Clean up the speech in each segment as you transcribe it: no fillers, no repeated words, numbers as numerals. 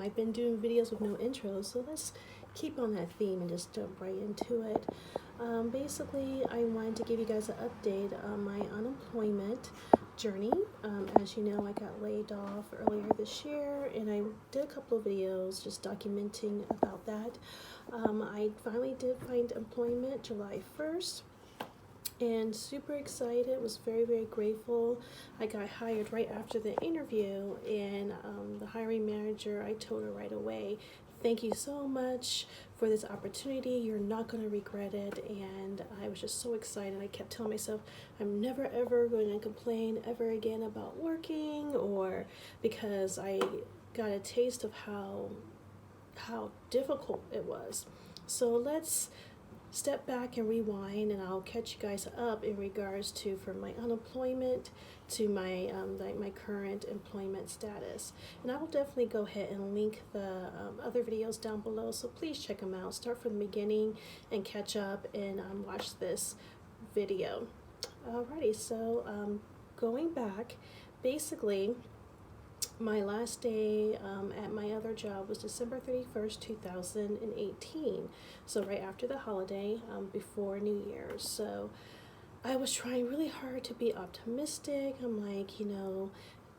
I've been doing videos with no intro, so let's keep on that theme and just jump right into it. Basically, I wanted to give you guys an update on my unemployment journey. As you know, I got laid off earlier this year, and I did a couple of videos just documenting about that. I finally did find employment July 1st. And super excited, was very grateful. I got hired right after the interview, and the hiring manager, I told her right away, thank you so much for this opportunity, you're not going to regret it. And I was just so excited. I kept telling myself I'm never ever going to complain ever again about working, or because I got a taste of how difficult it was. So let's step back and rewind, and I'll catch you guys up in regards to from my unemployment to my my current employment status. And I will definitely go ahead and link the other videos down below, so please check them out. Start from the beginning and catch up and watch this video. Alrighty, so going back, basically my last day at my other job was December 31st, 2018. So right after the holiday, before New Year's. So I was trying really hard to be optimistic. I'm like,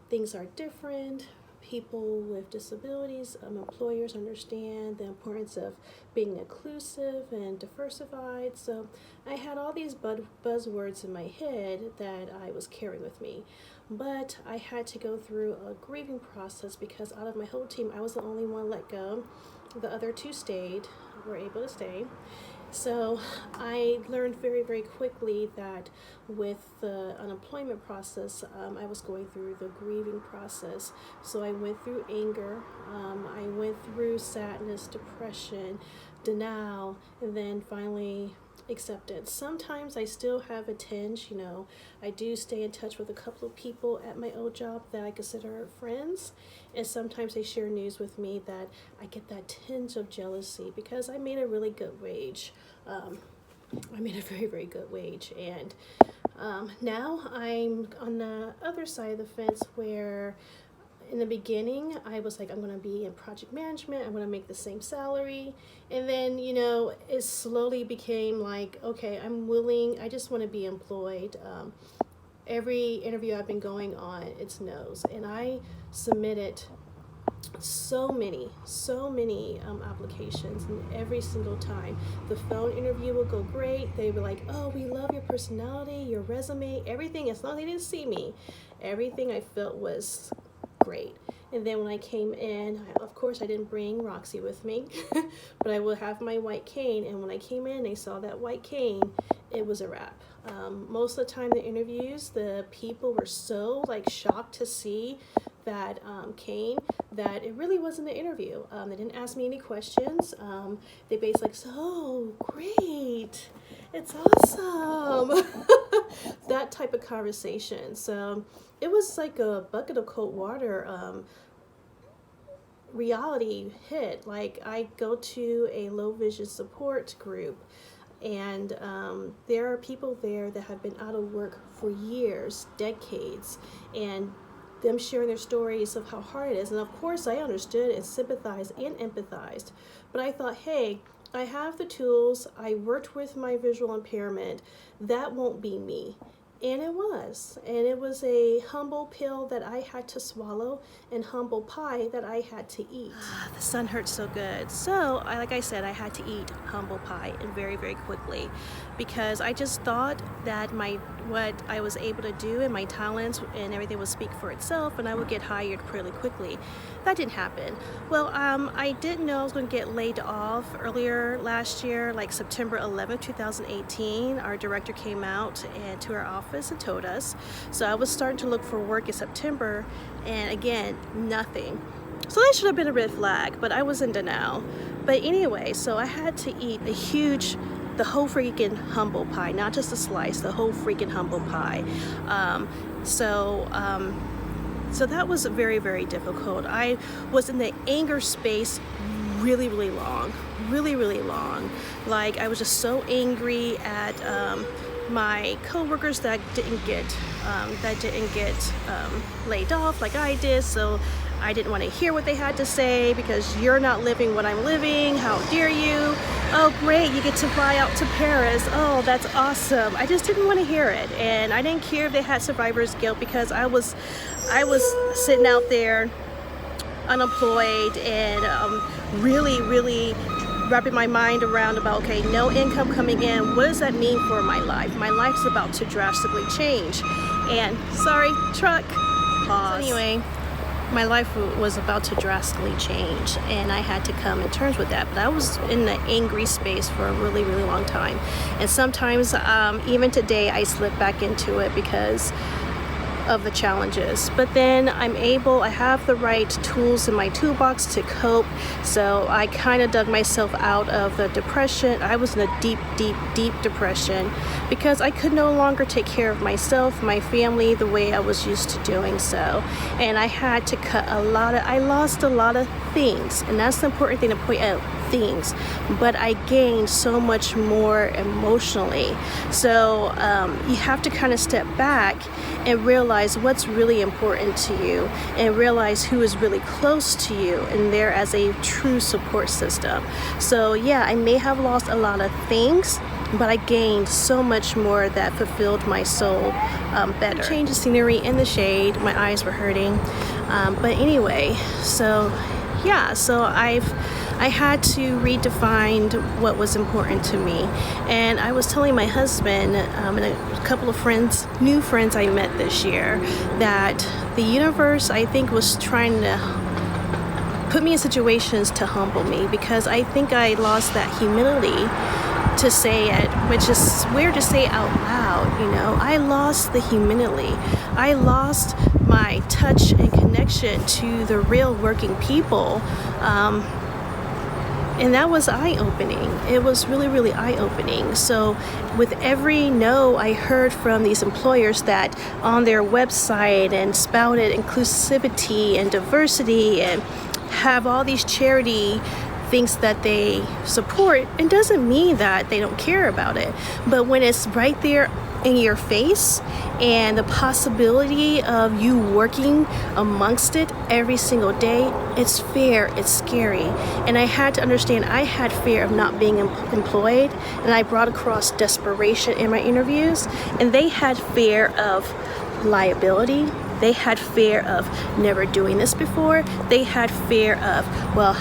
things are different. People with disabilities, employers understand the importance of being inclusive and diversified. So I had all these buzzwords in my head that I was carrying with me. But I had to go through a grieving process because out of my whole team, I was the only one let go. The other two were able to stay. So I learned very quickly that with the unemployment process, I was going through the grieving process. So I went through anger, I went through sadness, depression, denial, and then finally acceptance. Sometimes I still have a tinge, I do stay in touch with a couple of people at my old job that I consider friends, and sometimes they share news with me that I get that tinge of jealousy because I made a really good wage. I made a very good wage, and now I'm on the other side of the fence where in the beginning, I was like, I'm going to be in project management. I'm going to make the same salary. And then, it slowly became like, okay, I'm willing. I just want to be employed. Every interview I've been going on, it's no's. And I submitted so many applications, and every single time the phone interview would go great. They were like, oh, we love your personality, your resume, everything. As long as they didn't see me, everything I felt was great. And then when I came in, of course I didn't bring Roxy with me, but I will have my white cane. And when I came in, they saw that white cane, it was a wrap. Most of the time, the interviews, the people were so shocked to see that cane that it really wasn't an interview. They didn't ask me any questions. They basically so great, it's awesome, that type of conversation. So it was like a bucket of cold water. Reality hit. Like, I go to a low vision support group, and there are people there that have been out of work for years, decades, and them sharing their stories of how hard it is. And of course I understood and sympathized and empathized, but I thought, hey, I have the tools, I worked with my visual impairment, that won't be me. And it was. And it was a humble pill that I had to swallow, and humble pie that I had to eat. The sun hurts so good. So, like I said, I had to eat humble pie, and very quickly, because I just thought that what I was able to do and my talents and everything would speak for itself, and I would get hired pretty quickly. That didn't happen. Well, I didn't know I was going to get laid off earlier last year, like September 11th, 2018. Our director came out and to our office and told us. So I was starting to look for work in September, and again, nothing. So that should have been a red flag, but I was in denial. But anyway, so I had to eat the whole freaking humble pie, not just a slice, the whole freaking humble pie. So that was very difficult. I was in the anger space really long. Like, I was just so angry at my coworkers that didn't get laid off like I did. So I didn't want to hear what they had to say because you're not living what I'm living. How dare you? Oh, great, you get to fly out to Paris. Oh, that's awesome. I just didn't want to hear it. And I didn't care if they had survivor's guilt because I was sitting out there unemployed and really wrapping my mind around about, okay, no income coming in. What does that mean for my life? My life's about to drastically change. And sorry, truck, pause. So anyway, my life was about to drastically change and I had to come to terms with that. But I was in an angry space for a really long time. And sometimes, even today, I slip back into it because of the challenges. But then I have the right tools in my toolbox to cope. So I kind of dug myself out of the depression. I was in a deep depression because I could no longer take care of myself, my family, the way I was used to doing so. And I had to I lost a lot of things. And that's the important thing to point out. Things, but I gained so much more emotionally. So you have to kind of step back and realize what's really important to you and realize who is really close to you and there as a true support system. So yeah, I may have lost a lot of things, but I gained so much more that fulfilled my soul better. Change the scenery in the shade. My eyes were hurting, but anyway, so yeah, so I had to redefine what was important to me. And I was telling my husband and a couple of new friends I met this year, that the universe, I think, was trying to put me in situations to humble me because I think I lost that humility to say it, which is weird to say out loud, you know. I lost the humility. I lost my touch and connection to the real working people. And that was eye-opening. It was really eye-opening. So with every no I heard from these employers that on their website and spouted inclusivity and diversity and have all these charity things that they support, it doesn't mean that they don't care about it. But when it's right there in your face and the possibility of you working amongst it every single day, it's fear, it's scary. And I had to understand I had fear of not being employed, and I brought across desperation in my interviews, and they had fear of liability. They had fear of never doing this before. They had fear of, well,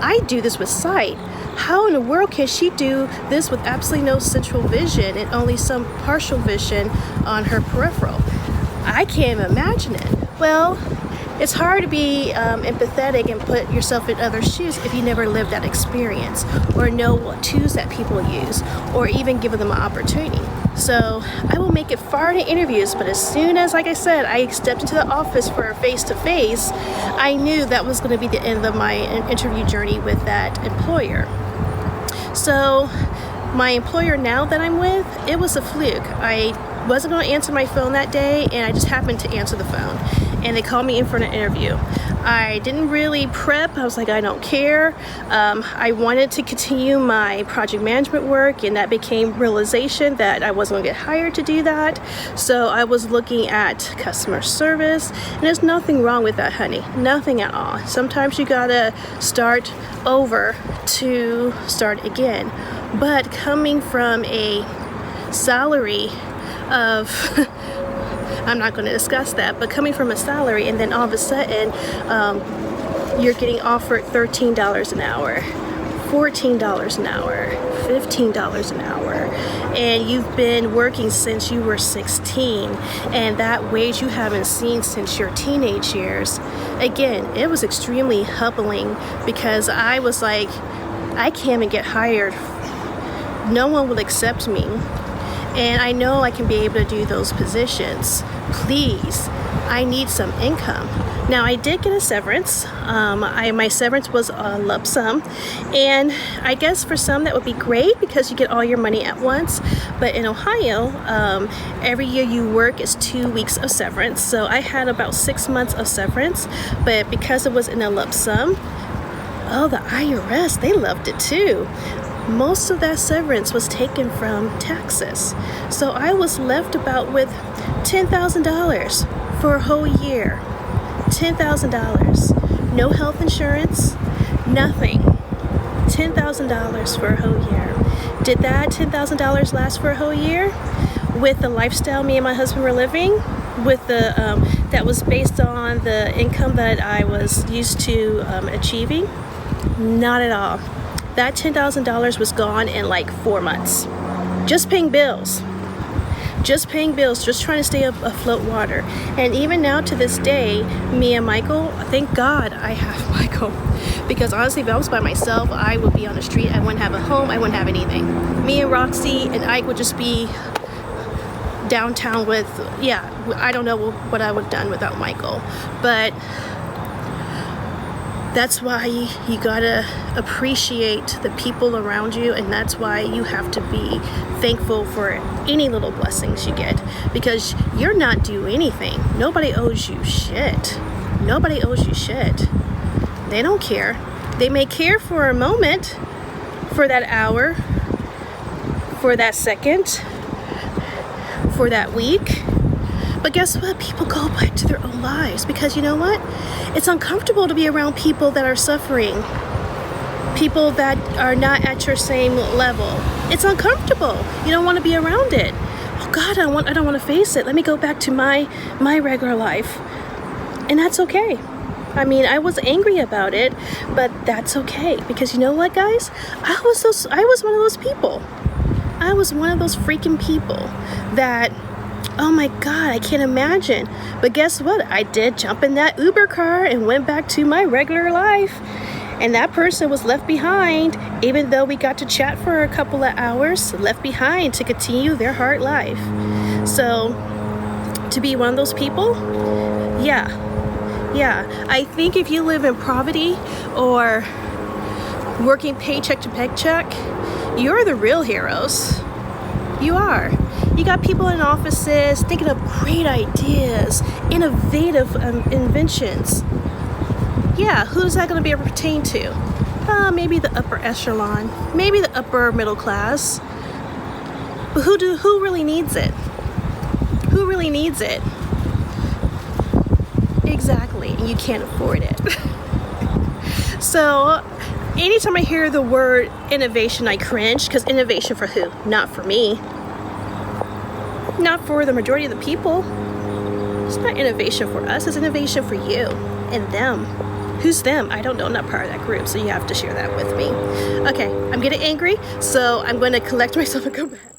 I do this with sight. How in the world can she do this with absolutely no central vision and only some partial vision on her peripheral? I can't even imagine it. Well, it's hard to be empathetic and put yourself in other shoes if you never lived that experience or know what tools that people use or even give them an opportunity. So I will make it far to interviews, but as soon as, like I said, I stepped into the office for a face-to-face, I knew that was going to be the end of my interview journey with that employer. So my employer now that I'm with, it was a fluke. I wasn't going to answer my phone that day, and I just happened to answer the phone. And they called me in for an interview. I didn't really prep. I was like, I don't care. I wanted to continue my project management work, and that became realization that I wasn't going to get hired to do that. So I was looking at customer service, and there's nothing wrong with that, honey. Nothing at all. Sometimes you gotta start over to start again. But coming from a salary of I'm not going to discuss that, but coming from a salary and then all of a sudden you're getting offered $13 an hour, $14 an hour, $15 an hour, and you've been working since you were 16, and that wage you haven't seen since your teenage years. Again, it was extremely humbling because I was like, I can't even get hired. No one will accept me. And I know I can be able to do those positions. Please, I need some income. Now, I did get a severance. My severance was a lump sum. And I guess for some that would be great because you get all your money at once. But in Ohio, every year you work is 2 weeks of severance. So I had about 6 months of severance. But because it was in a lump sum, oh, the IRS, they loved it too. Most of that severance was taken from taxes. So I was left about with $10,000 for a whole year. $10,000. $10,000. No health insurance, nothing. $10,000 for a whole year. Did that $10,000 last for a whole year? With the lifestyle me and my husband were living, with the that was based on the income that I was used to achieving? Not at all. That $10,000 was gone in like 4 months. Just paying bills. Just paying bills, just trying to stay afloat water. And even now to this day, me and Michael, thank God I have Michael. Because honestly, if I was by myself, I would be on the street. I wouldn't have a home. I wouldn't have anything. Me and Roxy and Ike would just be downtown with, yeah, I don't know what I would have done without Michael. But that's why you gotta appreciate the people around you, and that's why you have to be thankful for any little blessings you get, because you're not due anything. Nobody owes you shit. Nobody owes you shit. They don't care. They may care for a moment, for that hour, for that second, for that week. But guess what? People go back to their own lives, because you know what? It's uncomfortable to be around people that are suffering, people that are not at your same level. It's uncomfortable. You don't want to be around it. Oh God, I don't want to face it. Let me go back to my regular life. And that's okay. I mean, I was angry about it, but that's okay, because you know what, guys? I was one of those people. I was one of those freaking people that, oh my God, I can't imagine. But guess what? I did jump in that Uber car and went back to my regular life. And that person was left behind, even though we got to chat for a couple of hours, left behind to continue their hard life. So, to be one of those people, yeah. I think if you live in poverty or working paycheck to paycheck, you're the real heroes. You are. You got people in offices thinking of great ideas, innovative inventions. Yeah, who's that going to be able to pertain to? Maybe the upper echelon, maybe the upper middle class. But who really needs it? Who really needs it? Exactly, and you can't afford it. So, anytime I hear the word innovation, I cringe, because innovation for who? Not for me. Not for the majority of the people. It's not innovation for us, it's innovation for you and them. Who's them? I don't know, I'm not part of that group, so you have to share that with me. Okay, I'm getting angry, so I'm going to collect myself and come back.